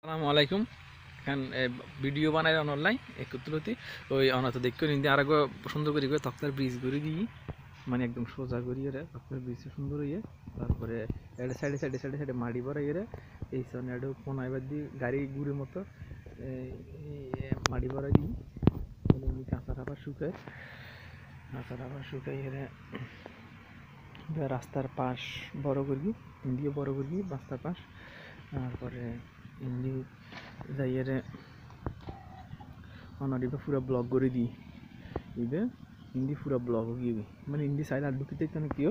আসসালামু আলাইকুম। এখন ভিডিও বানাই অনলাইন একত্রতি ওই অনাথ দেখো নিন্দে আর সুন্দর করে তক্তার ব্রিজ করে দিই, মানে একদম সোজা করিয়ে রে তক্তার ব্রিজ সুন্দর হইয়ে তারপরে এটা সাইডে সাইডে সাইডে সাইডে মাটি ভরা ইয়ে এই সামনে একটু কোনা এবার দিই গাড়ি ঘুরে মতো মাটি ভরা দিই কাঁচা আবার শুকায় রে রাস্তার পাশ বড় করি ইন্ডিয়া বড় করি রাস্তার পাশ তারপরে ইন্ডি যাইয়ে অনারিবে পুরো ব্লক করে দিই ইবে হিন্দি পুরো ব্লক গিয়ে মানে হিন্দি সাইড আর ঢুকি দেখতে না কেউ,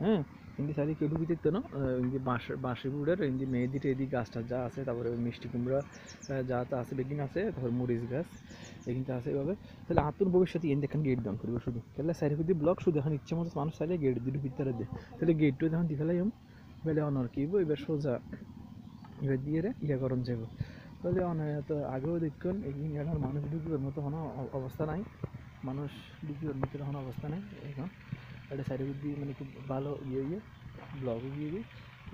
হ্যাঁ হিন্দি সাইডে কেউ ঢুকি দেখতে না হিন্দি বাঁশি বুড়ের হিন্দি মেহেদি টেদি গাছটা যা আছে, তারপরে মিষ্টি কুমড়া যা তা আছে বেগিন আছে, তারপরে মরিচ গাছ এখানটা আছে এভাবে। তাহলে আতুর ভবিষ্যতে এন দেখেন গেট দান করবো শুধু তাহলে সাইড দিয়ে ব্লক শুধু এখন ইচ্ছে মতো মানুষ চাইলে গেট দিয়ে ঢুকি তারা দেয়, তাহলে গেটটা যখন দিয়ে ফেলাই বেলে অনর কিব এবার সোজা এবার দিয়ে ইয়া করণ যাবো। তাহলে অনেক আগেও দেখুন এখানে মানুষ ঢুকিবার মতো কোনো অবস্থা নাই, মানুষ ঢুকিবার মতো কোনো অবস্থা নেই এখন। এটা সাইডে দিয়ে মানে খুব ভালো ইয়ে ব্লগ গিয়ে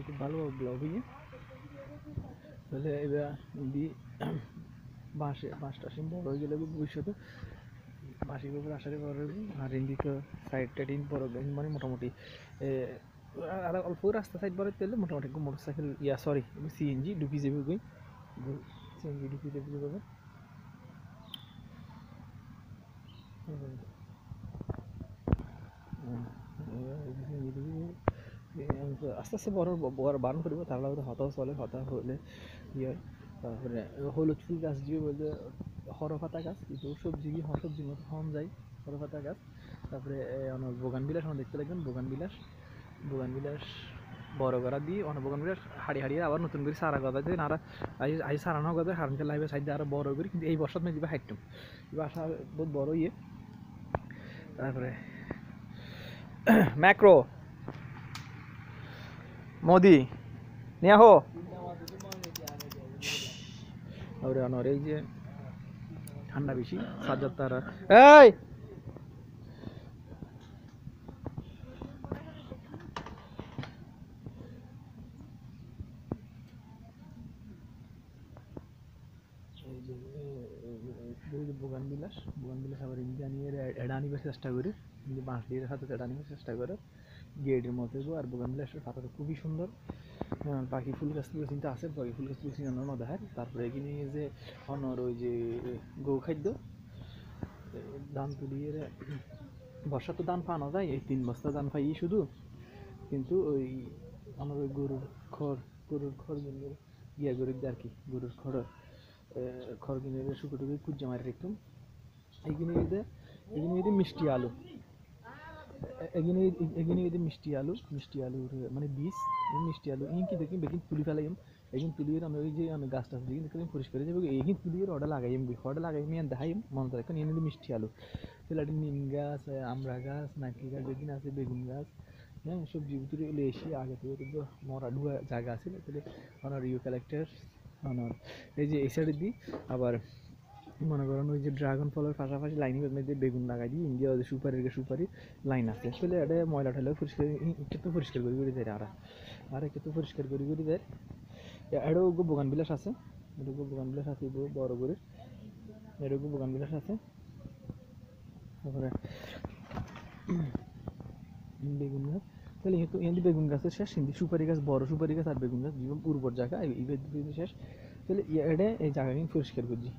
খুব ভালো ব্লগ ইয়ে তাহলে এবার দিয়ে বাঁশটা সিম বড় হয়ে গেলে ভবিষ্যতে বাঁশির উপরে আসারে বড় হইব। আর এদিকে সাইডটা দিন বড় মানে মোটামুটি আর অল্প রাস্তা সাইড বড় তেলে মোটামুটি motor cycle yeah sorry CNG ঢুকি যাবে গই সিএনজি ঢুকি যাবে যাবে আস্তে আস্তে বড় বারণ করবো তাহলে হয়তো হতাশ চলে হতাশ হলে ইয়ে। তারপরে হলুদ ফুল গাছ দিয়ে বলতে হরফাতা গাছ কিন্তু সবজি সবজির মতো হন যায় হরফাতা গাছ। তারপরে অনেক বোগান বিলাস আমার দেখতে লাগবেন বোগান বিলাস বড় করা দিয়ে অনেক বোগান বিলাস হারিয়ে আবার নতুন করে সারা কথা দিয়ে আর আই সারানো কথা হারমকে লাইভে সাইডে আরো বড় করি, কিন্তু এই বর্ষাত মেয়ে দিবা হাইটম এবার আসা বহুত বড় ইয়ে। তারপরে ম্যাক্রো মোদি নিয়ে হো তারপরে অনর এই যে ঠান্ডা বেশি সাজার তারা এই বোগান বিলাস আবার ইন্ডিয়া নিয়ে এড়া নিবার চেষ্টা করে কিন্তু বাঁশ দিয়ে সাথে এড়া নিবার চেষ্টা করে গেটের মধ্যে গো। আর বোগান বিলাসের পাতাটা খুবই সুন্দর, পাখি ফুল গাছ তুলে চিন্তা আছে পাখি ফুল গাছ তুলে চিন্তা ন দেখার। তারপরে এখানে যে অনর ওই যে গৌ খাদ্য ধান তুলিয়ে বর্ষা তো ধান পানো যায় এই 3 বস্তা ধান পাই শুধু, কিন্তু ওই আমার ওই গরুর খড় ইয়া করে আর কি গরুর খড় কিনে শুকো টুকু কুজ্জা মারি রাখতাম। এখানে মিষ্টি আলু এগিনে মিষ্টি আলুর মানে বীজ মিষ্টি আলু ইন কি দেখি বেকিন তুলি ফেলাইম এগিন তুলিয়ে আমি ওই যে আমি গাছ টাছ দিকে দেখলাম পরিষ্কার হয়ে যাবে এগিন তুলিয়ে অর্ডার লাগাইম আমি দেখাইম মনে রাখেন এনে মিষ্টি আলু তাহলে একটা নিম গাছ আমড়া গাছ নারকেল গাছ বেদিন আছে বেগুন গাছ, হ্যাঁ সবজি ভিতরে এলে এসে আগে থেকে কিন্তু মরা ডুয়া জায়গা আছে তাহলে আমার ইউ কালেক্টার আমার এই যে এই সাইডে দিই। আবার মনে করেন ওই যে ড্রাগন ফলের পাশাপাশি লাইনের মধ্যে বেগুন লাগাই দিই ইন্ডিয়া সুপারি লাইন আছে তাহলে এটা ময়লা ঠেলে পরিষ্কার করে দেয় আর একটু পরিষ্কার করে দেয়। এটাও বোগান বিলাস আছে বড় করে এটাও বোগান বিলাস আছে। তারপরে বেগুন গাছ তাহলে এখানে বেগুন গাছের শেষ হিন্দি সুপারি গাছ বড় সুপারি গাছ আর বেগুন গাছ জীবন উর্বর জায়গা এই শেষ। তাহলে এটা এই জায়গাকে পরিষ্কার করছি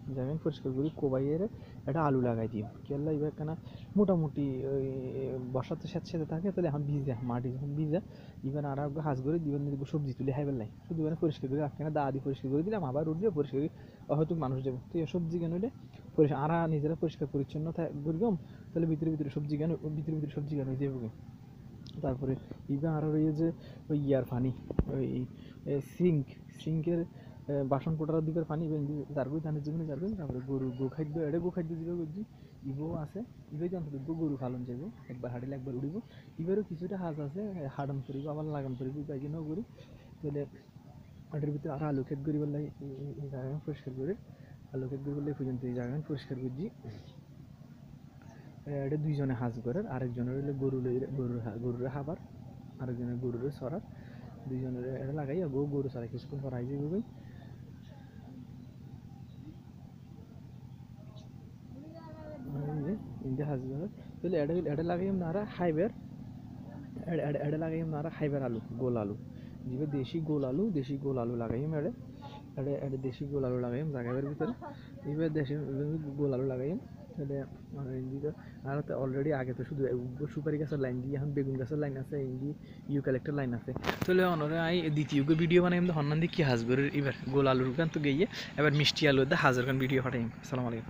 পরিষ্কার করি কোবাইয়ের একটা আলু লাগাই দিই কেলা এবার কেন মোটামুটি ওই বর্ষাতে সেতে থাকে তাহলে এখন ভিজা মাটি যখন ভিজা ইভেন আর হাঁস করে দিবেন সবজি তুলে হাইবেল নাই শুধু মানে পরিষ্কার করে কেন দা দিয়ে পরিষ্কার করে দিলাম আবার উঠলে পরিষ্কার করি হয়তো মানুষ যাবো তো সবজি কেন হলে পরিষ্কার আর নিজেরা পরিষ্কার পরিচ্ছন্ন করিগম তাহলে ভিতরে সবজি কেন হয়ে যাবে। তারপরে ইভেন আরও রয়েছে যে ওই ইয়ার পানি ওই সিঙ্কের বাসন কোটার দিকের পানি যারবই ধানের জন্য যাবেন। তারপরে গোখাদ্য গোখাদ্য দিবে বুঝছি ইবো আছে ইবে জানতে গরু ফালন যাইব একবার হাঁটিলে একবার উড়িব ইবারও কিছুটা হাঁস আছে হাডন করিব আবার লাগান করিব তাই জন্য করি তাহলে হাটের ভিতরে আর আলু ক্ষেত করিবার লাগে এই জায়গা পরিষ্কার করে আলু ক্ষেত করিবার লাগে পর্যন্ত এই জায়গা পরিষ্কার করছি। এটা দুইজনে হাঁস গড়ের আরেকজনের হইলে গরুর খাবার আরেকজনের গরুরে সরার দুইজনের এটা লাগাই গরু সরাই কিছুক্ষণ পর আই যাবে হাজবে তাহলে এটা লাগাইম নারা হাইবার এটা লাগাইম নারা হাইবার আলু গোল আলু জিবে দেশি গোল আলু লাগাইম এটা দেশি গোল আলু লাগাইম জায়গার ভিতরে এবার দেশি গোল আলু লাগাইম তাহলে আর অলরেডি আগে তো শুধু সুপারি গাছের লাইন দিয়ে এখন বেগুন গাছের লাইন আছে ইন্দি ইউক্যালিপ্টার লাইন আছে তাহলে অনরে আই দ্বিতীয় ভিডিও বানাই হন্নান দিয়ে কি হাজবের এবার গোল আলুর গান তো গিয়ে এবার মিষ্টি আলু দা হাজার গান ভিডিও পাঠাইম আসসালামু আলাইকুম।